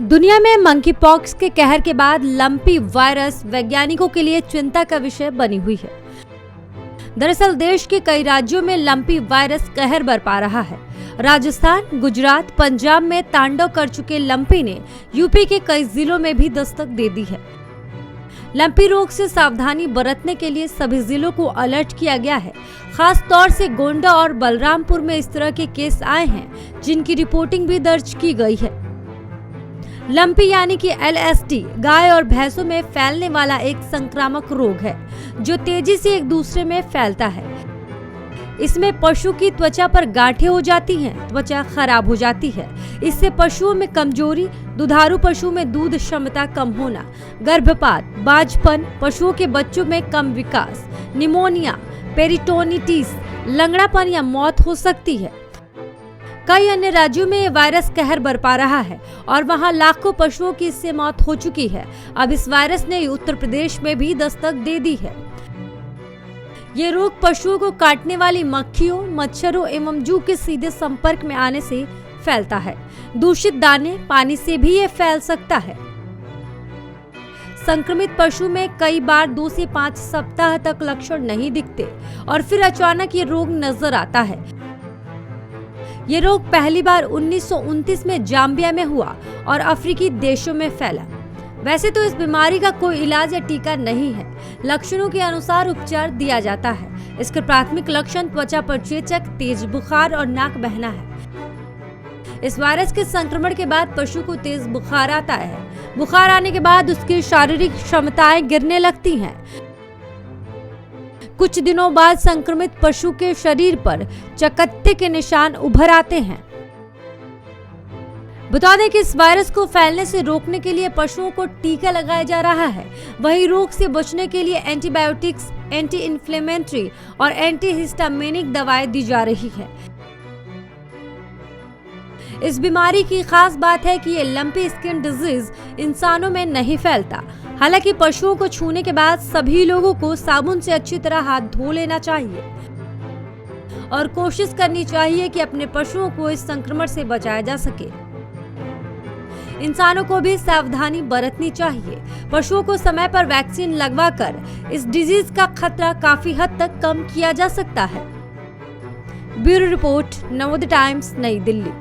दुनिया में monkey pox के कहर के बाद लंपी वायरस वैज्ञानिकों के लिए चिंता का विषय बनी हुई है। दरअसल देश के कई राज्यों में लंपी वायरस कहर बरपा रहा है। राजस्थान, गुजरात, पंजाब में तांडव कर चुके लंपी ने यूपी के कई जिलों में भी दस्तक दे दी है। लंपी रोग से सावधानी बरतने के लिए सभी जिलों को अलर्ट किया गया है। खास तौर से गोंडा और बलरामपुर में इस तरह के केस आए हैं, जिनकी रिपोर्टिंग भी दर्ज की गई है। लंपी यानी कि LSD गाय और भैंसों में फैलने वाला एक संक्रामक रोग है, जो तेजी से एक दूसरे में फैलता है। इसमें पशु की त्वचा पर गांठें हो जाती हैं, त्वचा खराब हो जाती है। इससे पशुओं में कमजोरी, दुधारू पशु में दूध क्षमता कम होना, गर्भपात, बांझपन, पशुओं के बच्चों में कम विकास, निमोनिया, पेरिटोनिटिस, लंगड़ापन या मौत हो सकती है। कई अन्य राज्यों में ये वायरस कहर बरपा रहा है और वहां लाखों पशुओं की इससे मौत हो चुकी है। अब इस वायरस ने उत्तर प्रदेश में भी दस्तक दे दी है। ये रोग पशुओं को काटने वाली मक्खियों, मच्छरों एवं जू के सीधे संपर्क में आने से फैलता है। दूषित दाने, पानी से भी ये फैल सकता है। संक्रमित पशु में कई बार 2 से 5 सप्ताह तक लक्षण नहीं दिखते और फिर अचानक ये रोग नजर आता है। ये रोग पहली बार 1929 में जाम्बिया में हुआ और अफ्रीकी देशों में फैला। वैसे तो इस बीमारी का कोई इलाज या टीका नहीं है। लक्षणों के अनुसार उपचार दिया जाता है। इसके प्राथमिक लक्षण त्वचा पर चेचक, तेज बुखार और नाक बहना है। इस वायरस के संक्रमण के बाद पशु को तेज बुखार आता है। बुखार आने के बाद उसकी शारीरिक क्षमताएं गिरने लगती हैं। कुछ दिनों बाद संक्रमित पशु के शरीर पर चकत्ते के निशान उभर आते हैं। बता दें कि इस वायरस को फैलने से रोकने के लिए पशुओं को टीका लगाया जा रहा है। वहीं रोग से बचने के लिए एंटीबायोटिक्स, एंटी इन्फ्लेमेटरी और एंटी हिस्टामिनिक दवाएं दी जा रही है। इस बीमारी की खास बात है कि ये लंपी स्किन डिजीज इंसानों में नहीं फैलता। हालांकि पशुओं को छूने के बाद सभी लोगों को साबुन से अच्छी तरह हाथ धो लेना चाहिए और कोशिश करनी चाहिए कि अपने पशुओं को इस संक्रमण से बचाया जा सके। इंसानों को भी सावधानी बरतनी चाहिए। पशुओं को समय पर वैक्सीन लगवाकर इस डिजीज का खतरा काफी हद तक कम किया जा सकता है। ब्यूरो रिपोर्ट, नवोदय टाइम्स, नई दिल्ली।